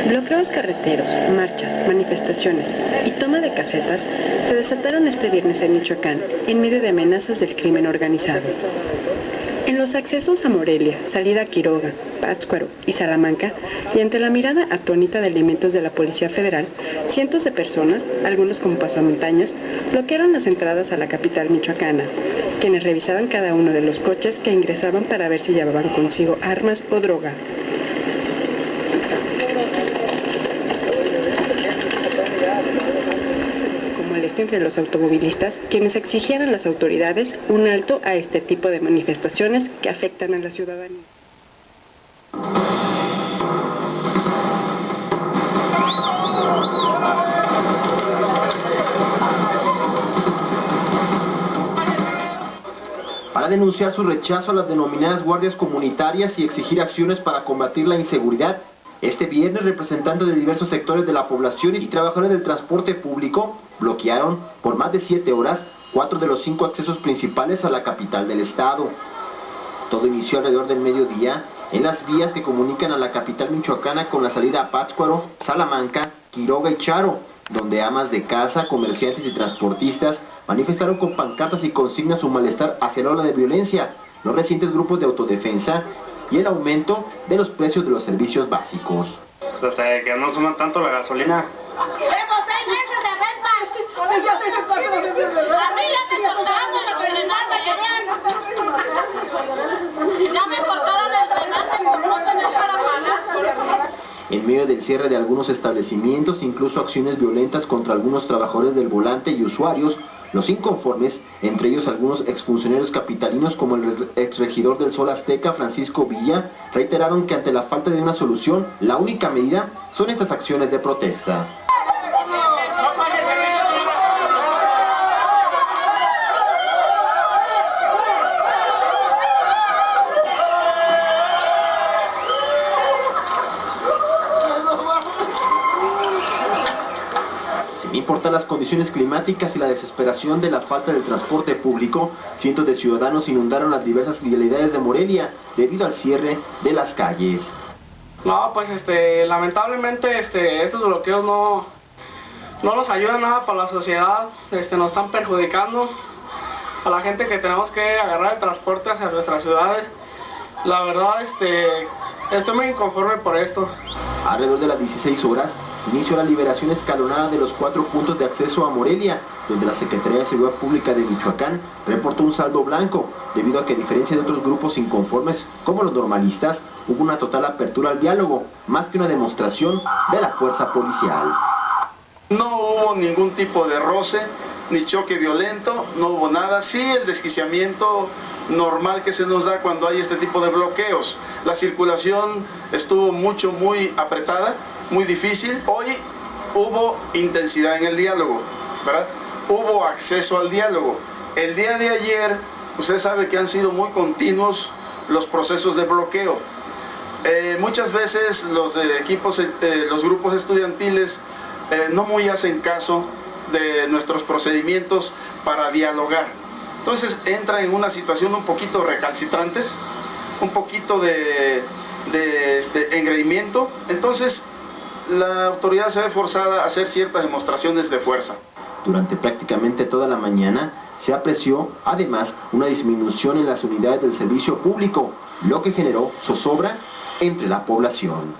Bloqueos carreteros, marchas, manifestaciones y toma de casetas se desataron este viernes en Michoacán, en medio de amenazas del crimen organizado. En los accesos a Morelia, salida a Quiroga, Pátzcuaro y Salamanca, y ante la mirada atónita de elementos de la Policía Federal, cientos de personas, algunos como pasamontañas, bloquearon las entradas a la capital michoacana, quienes revisaban cada uno de los coches que ingresaban para ver si llevaban consigo armas o droga. Entre los automovilistas, quienes exigían a las autoridades un alto a este tipo de manifestaciones que afectan a la ciudadanía. Para denunciar su rechazo a las denominadas guardias comunitarias y exigir acciones para combatir la inseguridad, este viernes representantes de diversos sectores de la población y trabajadores del transporte público bloquearon por más de 7 horas 4 de los 5 accesos principales a la capital del estado. Todo inició alrededor del mediodía en las vías que comunican a la capital michoacana con la salida a Pátzcuaro, Salamanca, Quiroga y Charo, donde amas de casa, comerciantes y transportistas manifestaron con pancartas y consignas su malestar hacia la ola de violencia, los recientes grupos de autodefensa y el aumento de los precios de los servicios básicos. Hasta que no suman tanto la gasolina. ¡Llevo 6 meses de renta! ¡A mí ya me cortaron el drenante, ya me cortaron el drenante por no tener para pagar! En medio del cierre de algunos establecimientos, incluso acciones violentas contra algunos trabajadores del volante y usuarios, los inconformes, entre ellos algunos exfuncionarios capitalinos como el exregidor del Sol Azteca, Francisco Villa, reiteraron que ante la falta de una solución, la única medida son estas acciones de protesta. Sin importar las condiciones climáticas y la desesperación de la falta del transporte público, cientos de ciudadanos inundaron las diversas vialidades de Morelia debido al cierre de las calles. No, pues lamentablemente estos bloqueos no nos ayudan nada para la sociedad, nos están perjudicando a la gente que tenemos que agarrar el transporte hacia nuestras ciudades. La verdad, estoy muy inconforme por esto. Alrededor de las 16 horas, inició la liberación escalonada de los 4 puntos de acceso a Morelia, donde la Secretaría de Seguridad Pública de Michoacán reportó un saldo blanco, debido a que a diferencia de otros grupos inconformes como los normalistas, hubo una total apertura al diálogo, más que una demostración de la fuerza policial. No hubo ningún tipo de roce, ni choque violento, no hubo nada. Sí, el desquiciamiento normal que se nos da cuando hay este tipo de bloqueos. La circulación estuvo muy apretada, muy difícil. Hoy hubo intensidad en el diálogo, ¿verdad? Hubo acceso al diálogo. El día de ayer, usted sabe que han sido muy continuos los procesos de bloqueo. Muchas veces los grupos estudiantiles no muy hacen caso de nuestros procedimientos para dialogar. Entonces entra en una situación un poquito recalcitrantes, un poquito de engreimiento. Entonces la autoridad se ve forzada a hacer ciertas demostraciones de fuerza. Durante prácticamente toda la mañana se apreció además una disminución en las unidades del servicio público, lo que generó zozobra entre la población.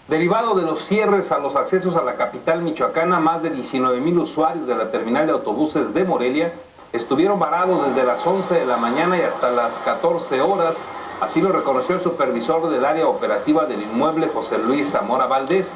Derivado de los cierres a los accesos a la capital michoacana, más de 19,000 usuarios de la terminal de autobuses de Morelia estuvieron varados desde las 11 de la mañana y hasta las 14 horas, así lo reconoció el supervisor del área operativa del inmueble, José Luis Zamora Valdés.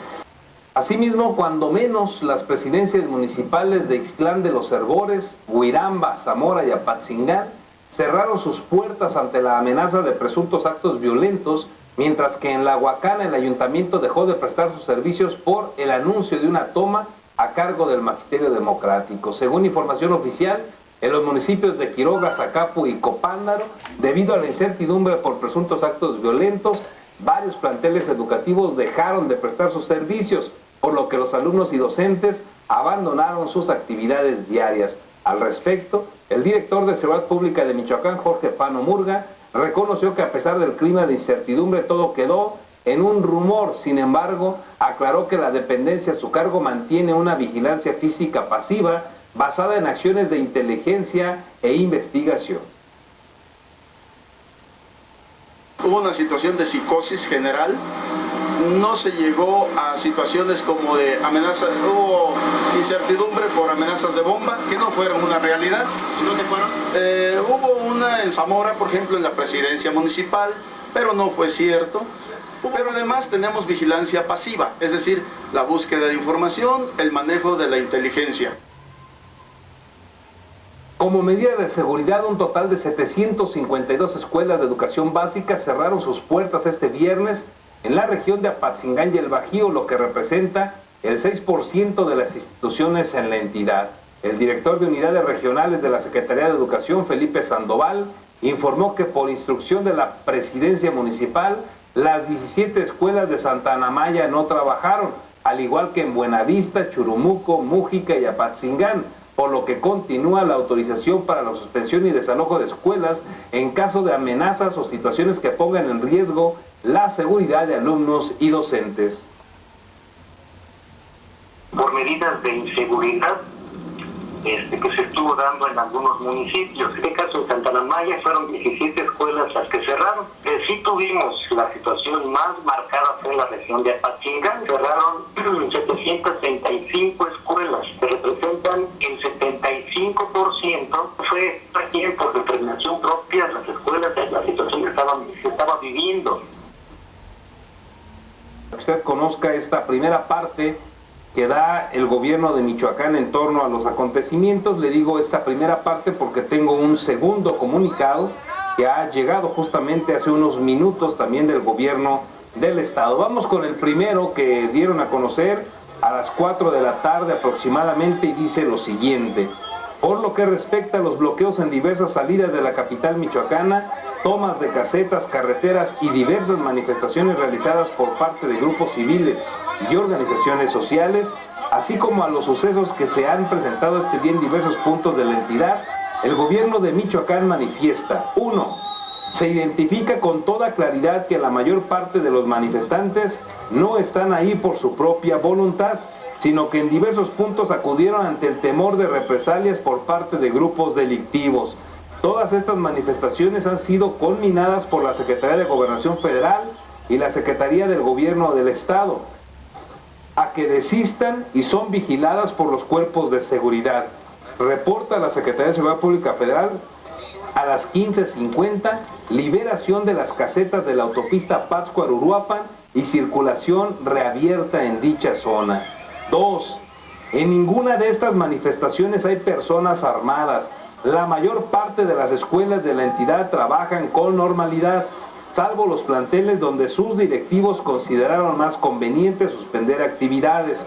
Asimismo, cuando menos, las presidencias municipales de Ixtlán de los Herbores, Huiramba, Zamora y Apatzingán cerraron sus puertas ante la amenaza de presuntos actos violentos, mientras que en La Huacana el ayuntamiento dejó de prestar sus servicios por el anuncio de una toma a cargo del Magisterio Democrático. Según información oficial, en los municipios de Quiroga, Zacapu y Copándaro, debido a la incertidumbre por presuntos actos violentos, varios planteles educativos dejaron de prestar sus servicios, por lo que los alumnos y docentes abandonaron sus actividades diarias. Al respecto, el director de Seguridad Pública de Michoacán, Jorge Pano Murga, reconoció que a pesar del clima de incertidumbre todo quedó en un rumor. Sin embargo, aclaró que la dependencia a su cargo mantiene una vigilancia física pasiva basada en acciones de inteligencia e investigación. Hubo una situación de psicosis general, no se llegó a situaciones como de amenaza, hubo incertidumbre por amenazas de bomba, que no fueron una realidad. ¿Y dónde fueron? Hubo una en Zamora, por ejemplo, en la presidencia municipal, pero no fue cierto. Pero además tenemos vigilancia pasiva, es decir, la búsqueda de información, el manejo de la inteligencia. Como medida de seguridad, un total de 752 escuelas de educación básica cerraron sus puertas este viernes en la región de Apatzingán y el Bajío, lo que representa el 6% de las instituciones en la entidad. El director de unidades regionales de la Secretaría de Educación, Felipe Sandoval, informó que por instrucción de la presidencia municipal, las 17 escuelas de Santa Ana Maya no trabajaron, al igual que en Buenavista, Churumuco, Mújica y Apatzingán, por lo que continúa la autorización para la suspensión y desalojo de escuelas en caso de amenazas o situaciones que pongan en riesgo la seguridad de alumnos y docentes. Por medidas de inseguridad que se estuvo dando en algunos municipios. En este caso, en Santa Ana Maya fueron 17 escuelas las que cerraron. Sí tuvimos la situación más marcada fue en la región de Apatzingán. Cerraron 735 escuelas, que representan el 75%. Fue aquí por determinación propia las escuelas de la situación que se estaba viviendo. Usted conozca esta primera parte que da el gobierno de Michoacán en torno a los acontecimientos. Le digo esta primera parte porque tengo un segundo comunicado que ha llegado justamente hace unos minutos también del gobierno del estado. Vamos con el primero que dieron a conocer a las 4 de la tarde aproximadamente y dice lo siguiente: por lo que respecta a los bloqueos en diversas salidas de la capital michoacana, tomas de casetas, carreteras y diversas manifestaciones realizadas por parte de grupos civiles y organizaciones sociales, así como a los sucesos que se han presentado este día en diversos puntos de la entidad, el gobierno de Michoacán manifiesta: 1. Se identifica con toda claridad que la mayor parte de los manifestantes no están ahí por su propia voluntad, sino que en diversos puntos acudieron ante el temor de represalias por parte de grupos delictivos. Todas estas manifestaciones han sido culminadas por la Secretaría de Gobernación Federal y la Secretaría del Gobierno del Estado, a que desistan y son vigiladas por los cuerpos de seguridad. Reporta la Secretaría de Seguridad Pública Federal a las 15:50, liberación de las casetas de la autopista Pátzcuaro-Uruapan y circulación reabierta en dicha zona. 2. En ninguna de estas manifestaciones hay personas armadas. La mayor parte de las escuelas de la entidad trabajan con normalidad, salvo los planteles donde sus directivos consideraron más conveniente suspender actividades.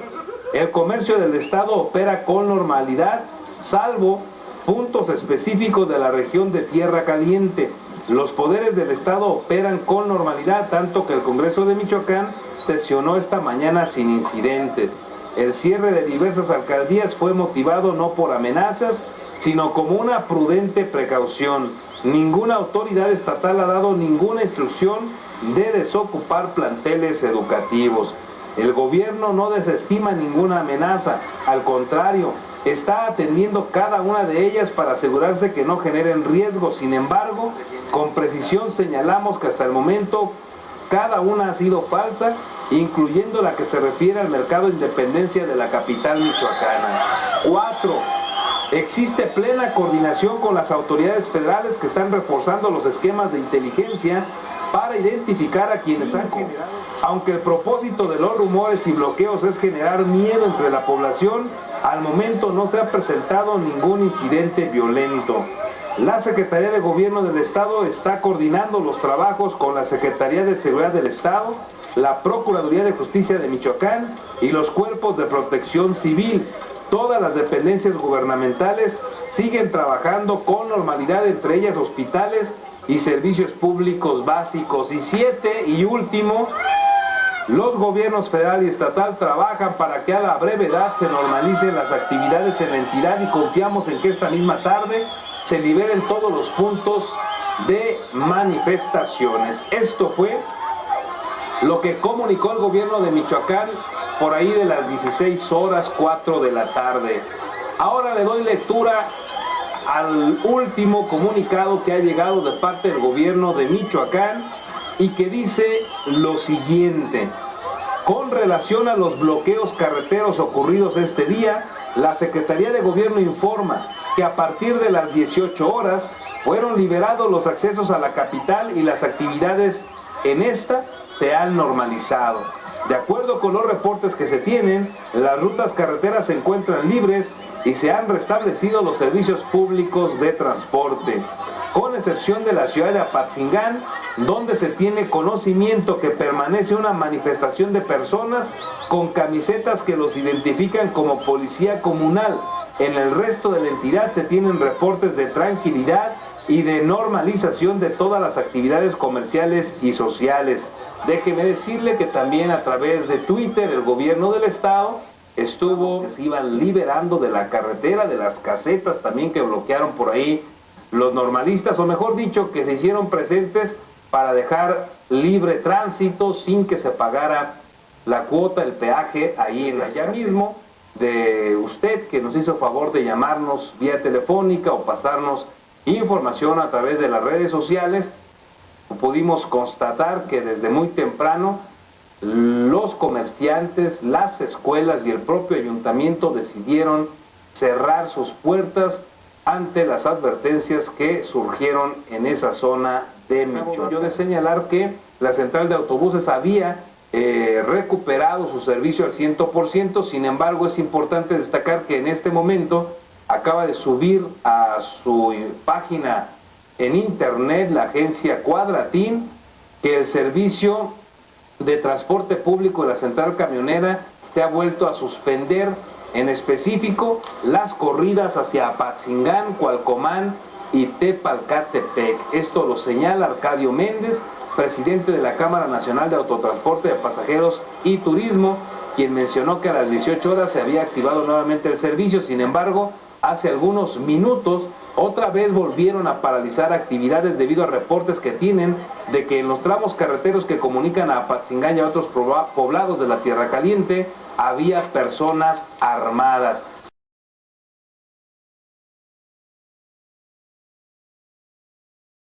El comercio del estado opera con normalidad, salvo puntos específicos de la región de Tierra Caliente. Los poderes del estado operan con normalidad, tanto que el Congreso de Michoacán sesionó esta mañana sin incidentes. El cierre de diversas alcaldías fue motivado no por amenazas, sino como una prudente precaución. Ninguna autoridad estatal ha dado ninguna instrucción de desocupar planteles educativos. El gobierno no desestima ninguna amenaza, al contrario, está atendiendo cada una de ellas para asegurarse que no generen riesgo. Sin embargo, con precisión señalamos que hasta el momento cada una ha sido falsa, incluyendo la que se refiere al mercado Independencia de la capital michoacana. 4. Existe plena coordinación con las autoridades federales que están reforzando los esquemas de inteligencia para identificar a quienes han generado. Aunque el propósito de los rumores y bloqueos es generar miedo entre la población, al momento no se ha presentado ningún incidente violento. La Secretaría de Gobierno del Estado está coordinando los trabajos con la Secretaría de Seguridad del Estado, la Procuraduría de Justicia de Michoacán y los cuerpos de protección civil. Todas las dependencias gubernamentales siguen trabajando con normalidad, entre ellas hospitales y servicios públicos básicos. Y 7 y último, los gobiernos federal y estatal trabajan para que a la brevedad se normalicen las actividades en la entidad y confiamos en que esta misma tarde se liberen todos los puntos de manifestaciones. Esto fue lo que comunicó el gobierno de Michoacán por ahí de las 16 horas 4 de la tarde. Ahora le doy lectura al último comunicado que ha llegado de parte del gobierno de Michoacán y que dice lo siguiente: con relación a los bloqueos carreteros ocurridos este día, la Secretaría de Gobierno informa que a partir de las 18 horas fueron liberados los accesos a la capital y las actividades en esta se han normalizado. De acuerdo con los reportes que se tienen, las rutas carreteras se encuentran libres y se han restablecido los servicios públicos de transporte, con excepción de la ciudad de Apatzingán, donde se tiene conocimiento que permanece una manifestación de personas con camisetas que los identifican como policía comunal. En el resto de la entidad se tienen reportes de tranquilidad y de normalización de todas las actividades comerciales y sociales. Déjeme decirle que también a través de Twitter el gobierno del estado se iban liberando de la carretera, de las casetas también que bloquearon por ahí los normalistas, o mejor dicho, que se hicieron presentes para dejar libre tránsito sin que se pagara la cuota, el peaje ahí en allá mismo. De usted que nos hizo favor de llamarnos vía telefónica o pasarnos información a través de las redes sociales, pudimos constatar que desde muy temprano los comerciantes, las escuelas y el propio ayuntamiento decidieron cerrar sus puertas ante las advertencias que surgieron en esa zona de Michoacán. Yo de señalar que la central de autobuses había recuperado su servicio al 100%, sin embargo es importante destacar que en este momento acaba de subir a su página en internet la agencia Cuadratín que el servicio de transporte público de la central camionera se ha vuelto a suspender, en específico las corridas hacia Apatzingán, Cualcomán y Tepalcatepec. Esto lo señala Arcadio Méndez, presidente de la Cámara Nacional de Autotransporte de Pasajeros y Turismo, quien mencionó que a las 18 horas se había activado nuevamente el servicio. Sin embargo, hace algunos minutos otra vez volvieron a paralizar actividades debido a reportes que tienen de que en los tramos carreteros que comunican a Apatzingán y a otros poblados de la Tierra Caliente había personas armadas.